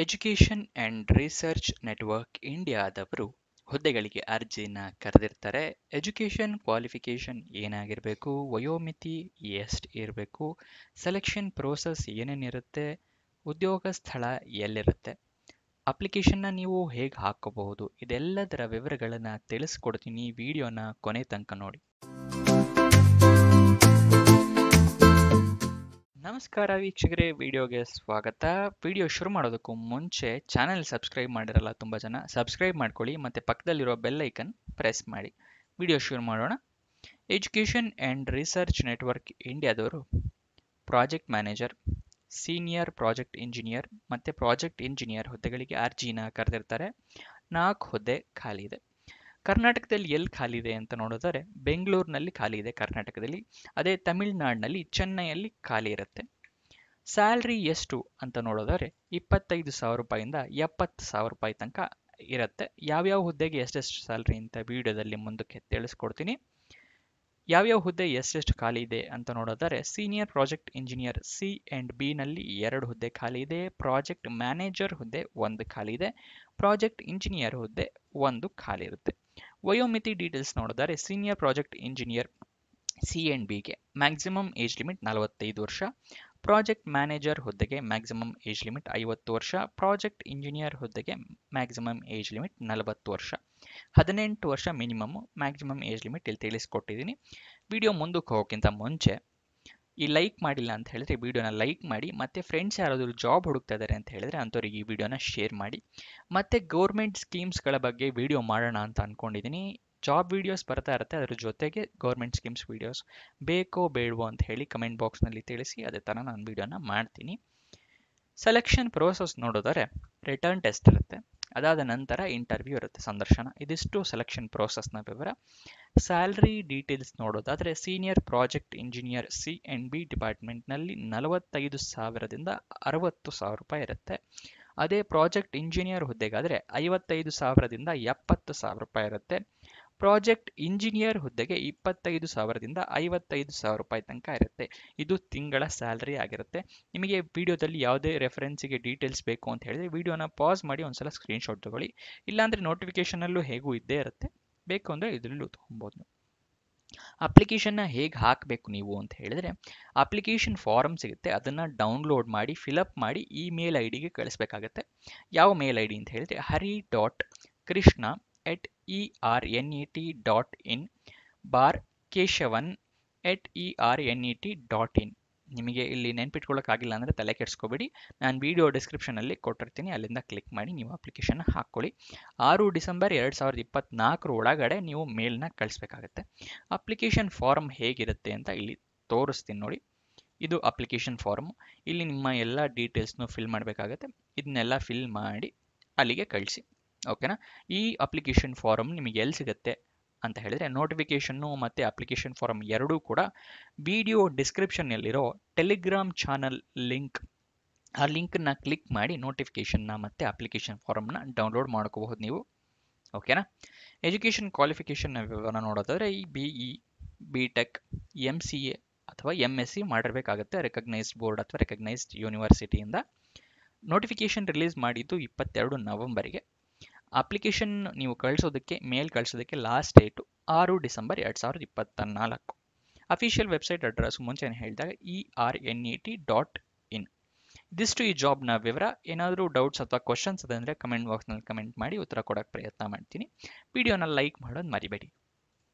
Education and research network ಇಂಡಿಯಾದವರು ಹುದ್ದೆಗಳಿಗೆ ಅರ್ಜಿನ ಕರೆದಿರ್ತಾರೆ. ಎಜುಕೇಷನ್ ಕ್ವಾಲಿಫಿಕೇಷನ್ ಏನಾಗಿರಬೇಕು, ವಯೋಮಿತಿ ಎಷ್ಟು ಇರಬೇಕು, ಸೆಲೆಕ್ಷನ್ ಪ್ರೋಸೆಸ್ ಏನೇನಿರುತ್ತೆ, ಉದ್ಯೋಗ ಸ್ಥಳ ಎಲ್ಲಿರುತ್ತೆ, ಅಪ್ಲಿಕೇಶನ್ನ ನೀವು ಹೇಗೆ ಹಾಕೋಬಹುದು, ಇದೆಲ್ಲದರ ವಿವರಗಳನ್ನು ತಿಳಿಸ್ಕೊಡ್ತೀನಿ. ವಿಡಿಯೋನ ಕೊನೆ ತನಕ ನೋಡಿ. ನಮಸ್ಕಾರ ವೀಕ್ಷಕರೇ, ವಿಡಿಯೋಗೆ ಸ್ವಾಗತ. ವಿಡಿಯೋ ಶುರು ಮಾಡೋದಕ್ಕೂ ಮುಂಚೆ ಚಾನೆಲ್ ಸಬ್ಸ್ಕ್ರೈಬ್ ಮಾಡಿರಲ್ಲ ತುಂಬ ಜನ, ಸಬ್ಸ್ಕ್ರೈಬ್ ಮಾಡ್ಕೊಳ್ಳಿ ಮತ್ತು ಪಕ್ಕದಲ್ಲಿರೋ ಬೆಲ್ ಐಕನ್ ಪ್ರೆಸ್ ಮಾಡಿ. ವಿಡಿಯೋ ಶುರು ಮಾಡೋಣ. ಎಜುಕೇಷನ್ ಆ್ಯಂಡ್ ರಿಸರ್ಚ್ ನೆಟ್ವರ್ಕ್ ಇಂಡಿಯಾದವರು project manager, senior project engineer ಮತ್ತು ಪ್ರಾಜೆಕ್ಟ್ ಇಂಜಿನಿಯರ್ ಹುದ್ದೆಗಳಿಗೆ ಅರ್ಜಿನ ಕರೆದಿರ್ತಾರೆ. 4 ಹುದ್ದೆ ಖಾಲಿ ಇದೆ. ಕರ್ನಾಟಕದಲ್ಲಿ ಎಲ್ಲಿ ಖಾಲಿ ಇದೆ ಅಂತ ನೋಡಿದರೆ ಬೆಂಗಳೂರಿನಲ್ಲಿ ಖಾಲಿ ಇದೆ ಕರ್ನಾಟಕದಲ್ಲಿ. ಅದೇ ತಮಿಳುನಾಡಿನಲ್ಲಿ ಚೆನ್ನೈಯಲ್ಲಿ ಖಾಲಿ ಇರುತ್ತೆ. ಸ್ಯಾಲ್ರಿ ಎಷ್ಟು ಅಂತ ನೋಡಿದರೆ 25,000 ರೂಪಾಯಿಂದ 70,000 ರೂಪಾಯಿ ತನಕ ಇರುತ್ತೆ. ಯಾವ್ಯಾವ ಹುದ್ದೆಗೆ ಎಷ್ಟೆಷ್ಟು ಸ್ಯಾಲ್ರಿ ಅಂತ ವಿಡಿಯೋದಲ್ಲಿ ಮುಂದಕ್ಕೆ ತಿಳಿಸ್ಕೊಡ್ತೀನಿ. ಯಾವ್ಯಾವ ಹುದ್ದೆ ಎಷ್ಟೆಷ್ಟು ಖಾಲಿ ಇದೆ ಅಂತ ನೋಡಿದರೆ senior project engineer C and B ನಲ್ಲಿ 2 ಹುದ್ದೆ ಖಾಲಿ ಇದೆ. ಪ್ರಾಜೆಕ್ಟ್ ಮ್ಯಾನೇಜರ್ ಹುದ್ದೆ 1 ಖಾಲಿ ಇದೆ. ಪ್ರಾಜೆಕ್ಟ್ ಇಂಜಿನಿಯರ್ ಹುದ್ದೆ 1 ಖಾಲಿ ಇರುತ್ತೆ. ವಯೋಮಿತಿ ಡೀಟೇಲ್ಸ್ ನೋಡಿದರೆ senior project engineer C and ಬಿಗೆ ಮ್ಯಾಕ್ಸಿಮಮ್ ಏಜ್ ಲಿಮಿಟ್ 45 ವರ್ಷ. ಪ್ರಾಜೆಕ್ಟ್ ಮ್ಯಾನೇಜರ್ ಹುದ್ದೆಗೆ ಮ್ಯಾಕ್ಸಿಮಮ್ ಏಜ್ ಲಿಮಿಟ್ 50 ವರ್ಷ. ಪ್ರಾಜೆಕ್ಟ್ ಇಂಜಿನಿಯರ್ ಹುದ್ದೆಗೆ ಮ್ಯಾಕ್ಸಿಮಮ್ ಏಜ್ ಲಿಮಿಟ್ 40 ವರ್ಷ. 18 ವರ್ಷ ಮಿನಿಮಮ್, ಮ್ಯಾಕ್ಸಿಮಮ್ ಏಜ್ ಲಿಮಿಟ್ ಇಲ್ಲಿ ತಿಳಿಸ್ಕೊಟ್ಟಿದ್ದೀನಿ. ವಿಡಿಯೋ ಮುಂದಕ್ಕೆ ಹೋಗೋಕ್ಕಿಂತ ಮುಂಚೆ ಈ ಲೈಕ್ ಮಾಡಿಲ್ಲ ಅಂತ ಹೇಳಿದ್ರೆ ವಿಡಿಯೋನ ಲೈಕ್ ಮಾಡಿ, ಮತ್ತು ಫ್ರೆಂಡ್ಸ್ ಯಾರಾದರೂ ಜಾಬ್ ಹುಡುಕ್ತಾ ಇದ್ದಾರೆ ಅಂತ ಹೇಳಿದ್ರೆ ಅಂಥವ್ರಿಗೆ ಈ ವಿಡಿಯೋನ ಶೇರ್ ಮಾಡಿ. ಮತ್ತು ಗೌರ್ಮೆಂಟ್ ಸ್ಕೀಮ್ಸ್ಗಳ ಬಗ್ಗೆ ವಿಡಿಯೋ ಮಾಡೋಣ ಅಂತ ಅಂದ್ಕೊಂಡಿದ್ದೀನಿ. ಜಾಬ್ ವಿಡಿಯೋಸ್ ಬರ್ತಾ ಇರುತ್ತೆ, ಅದರ ಜೊತೆಗೆ ಗೌರ್ಮೆಂಟ್ ಸ್ಕೀಮ್ಸ್ ವಿಡಿಯೋಸ್ ಬೇಕೋ ಬೇಡವೋ ಅಂತ ಹೇಳಿ ಕಮೆಂಟ್ ಬಾಕ್ಸ್ನಲ್ಲಿ ತಿಳಿಸಿ. ಅದೇ ಥರ ನಾನು ವಿಡಿಯೋನ ಮಾಡ್ತೀನಿ. ಸೆಲೆಕ್ಷನ್ ಪ್ರೋಸೆಸ್ ನೋಡಿದರೆ ರಿಟರ್ನ್ ಟೆಸ್ಟ್ ಇರುತ್ತೆ, ಅದಾದ ನಂತರ ಇಂಟರ್ವ್ಯೂ ಇರುತ್ತೆ, ಸಂದರ್ಶನ. ಇದಿಷ್ಟು ಸೆಲೆಕ್ಷನ್ ಪ್ರೋಸೆಸ್ನ ವಿವರ. ಸ್ಯಾಲ್ರಿ ಡೀಟೇಲ್ಸ್ ನೋಡೋದಾದರೆ senior project engineer C and B ಡಿಪಾರ್ಟ್ಮೆಂಟ್ನಲ್ಲಿ 45,000ದಿಂದ 60,000 ರೂಪಾಯಿ ಇರುತ್ತೆ. ಅದೇ ಪ್ರಾಜೆಕ್ಟ್ ಇಂಜಿನಿಯರ್ ಹುದ್ದೆಗಾದರೆ 55,000ದಿಂದ 70,000 ರೂಪಾಯಿ ಇರುತ್ತೆ. ಪ್ರಾಜೆಕ್ಟ್ ಇಂಜಿನಿಯರ್ ಹುದ್ದೆಗೆ 25,000ದಿಂದ 55,000 ರೂಪಾಯಿ ತನಕ ಇರುತ್ತೆ. ಇದು ತಿಂಗಳ ಸ್ಯಾಲ್ರಿ ಆಗಿರುತ್ತೆ. ನಿಮಗೆ ವಿಡಿಯೋದಲ್ಲಿ ಯಾವುದೇ ರೆಫರೆನ್ಸಿಗೆ ಡೀಟೇಲ್ಸ್ ಬೇಕು ಅಂತ ಹೇಳಿದ್ರೆ ವಿಡಿಯೋನ ಪಾಸ್ ಮಾಡಿ ಒಂದ್ಸಲ ಸ್ಕ್ರೀನ್ಶಾಟ್ ತಗೊಳ್ಳಿ. ಇಲ್ಲಾಂದರೆ ನೋಟಿಫಿಕೇಷನಲ್ಲೂ ಹೇಗೂ ಇದ್ದೇ ಇರುತ್ತೆ, ಬೇಕು ಅಂದರೆ ಇದರಲ್ಲೂ ತೊಗೊಬೋದು. ಅಪ್ಲಿಕೇಶನ್ನ ಹೇಗೆ ಹಾಕಬೇಕು ನೀವು ಅಂತ ಹೇಳಿದ್ರೆ ಅಪ್ಲಿಕೇಶನ್ ಫಾರಮ್ ಸಿಗುತ್ತೆ, ಅದನ್ನು ಡೌನ್ಲೋಡ್ ಮಾಡಿ ಫಿಲಪ್ ಮಾಡಿ ಇಮೇಲ್ ಐ ಡಿಗೆ ಕಳಿಸ್ಬೇಕಾಗತ್ತೆ. ಯಾವ ಮೇಲ್ ಐ ಡಿ ಅಂತ ಹೇಳಿದ್ರೆ hari.krishna@ernet.in /keshavan@ernet.in. ನಿಮಗೆ ಇಲ್ಲಿ ನೆನ್ಪಿಟ್ಕೊಳ್ಳೋಕ್ಕಾಗಿಲ್ಲ ಅಂದರೆ ತಲೆ ಕೆಡಿಸ್ಕೋಬೇಡಿ, ನಾನು ವಿಡಿಯೋ ಡಿಸ್ಕ್ರಿಪ್ಷನಲ್ಲಿ ಕೊಟ್ಟಿರ್ತೀನಿ, ಅಲ್ಲಿಂದ ಕ್ಲಿಕ್ ಮಾಡಿ ನೀವು ಅಪ್ಲಿಕೇಶನ್ ಹಾಕ್ಕೊಳ್ಳಿ. 6 ಡಿಸೆಂಬರ್ 2024 ಒಳಗಡೆ ನೀವು ಮೇಲ್ನ ಕಳಿಸ್ಬೇಕಾಗತ್ತೆ. ಅಪ್ಲಿಕೇಶನ್ ಫಾರಮ್ ಹೇಗಿರುತ್ತೆ ಅಂತ ಇಲ್ಲಿ ತೋರಿಸ್ತೀನಿ ನೋಡಿ. ಇದು ಅಪ್ಲಿಕೇಶನ್ ಫಾರಮ್. ಇಲ್ಲಿ ನಿಮ್ಮ ಎಲ್ಲ ಡೀಟೇಲ್ಸ್ನು ಫಿಲ್ ಮಾಡಬೇಕಾಗತ್ತೆ. ಇದನ್ನೆಲ್ಲ ಫಿಲ್ ಮಾಡಿ ಅಲ್ಲಿಗೆ ಕಳಿಸಿ. ಓಕೆನಾ? ಈ ಅಪ್ಲಿಕೇಶನ್ ಫಾರಮ್ ನಿಮಗೆ ಎಲ್ಲಿ ಸಿಗುತ್ತೆ ಅಂತ ಹೇಳಿದರೆ ನೋಟಿಫಿಕೇಷನ್ನು ಮತ್ತು ಅಪ್ಲಿಕೇಶನ್ ಫಾರಮ್ ಎರಡೂ ಕೂಡ ವಿಡಿಯೋ ಡಿಸ್ಕ್ರಿಪ್ಷನ್ನಲ್ಲಿರೋ ಟೆಲಿಗ್ರಾಮ್ ಚಾನಲ್ ಲಿಂಕ್, ಆ ಲಿಂಕನ್ನು ಕ್ಲಿಕ್ ಮಾಡಿ ನೋಟಿಫಿಕೇಷನ್ನ ಮತ್ತು ಅಪ್ಲಿಕೇಶನ್ ಫಾರಮ್ನ ಡೌನ್ಲೋಡ್ ಮಾಡ್ಕೋಬಹುದು ನೀವು. ಓಕೆನಾ? ಎಜುಕೇಷನ್ ಕ್ವಾಲಿಫಿಕೇಷನ್ನ ವಿವರ ನೋಡೋದಾದರೆ ಈ BE, BTech, MCA ಅಥವಾ MSc ಮಾಡಿರಬೇಕಾಗುತ್ತೆ ರೆಕಗ್ನೈಸ್ಡ್ ಬೋರ್ಡ್ ಅಥವಾ ರೆಕಗ್ನೈಸ್ಡ್ ಯೂನಿವರ್ಸಿಟಿಯಿಂದ. ನೋಟಿಫಿಕೇಷನ್ ರಿಲೀಸ್ ಮಾಡಿದ್ದು 22 ನವೆಂಬರಿಗೆ. ಅಪ್ಲಿಕೇಶನ್ ನೀವು ಕಳಿಸೋದಕ್ಕೆ ಮೇಲ್ ಕಳಿಸೋದಕ್ಕೆ last date 6 December 2024. Official website address ಮುಂಚೆನೇ ಹೇಳಿದಾಗ ernet.in. ಇದಿಷ್ಟು ಈ ಜಾಬ್ನ ವಿವರ. ಏನಾದರೂ ಡೌಟ್ಸ್ ಅಥವಾ ಕ್ವಶನ್ಸ್ ಇದೆ ಅಂದರೆ ಕಮೆಂಟ್ ಬಾಕ್ಸ್ನಲ್ಲಿ ಕಮೆಂಟ್ ಮಾಡಿ ಉತ್ತರ ಕೊಡೋಕ್ಕೆ ಪ್ರಯತ್ನ ಮಾಡ್ತೀನಿ. ವಿಡಿಯೋನ ಲೈಕ್ ಮಾಡೋದು ಮರಿಬೇಡಿ.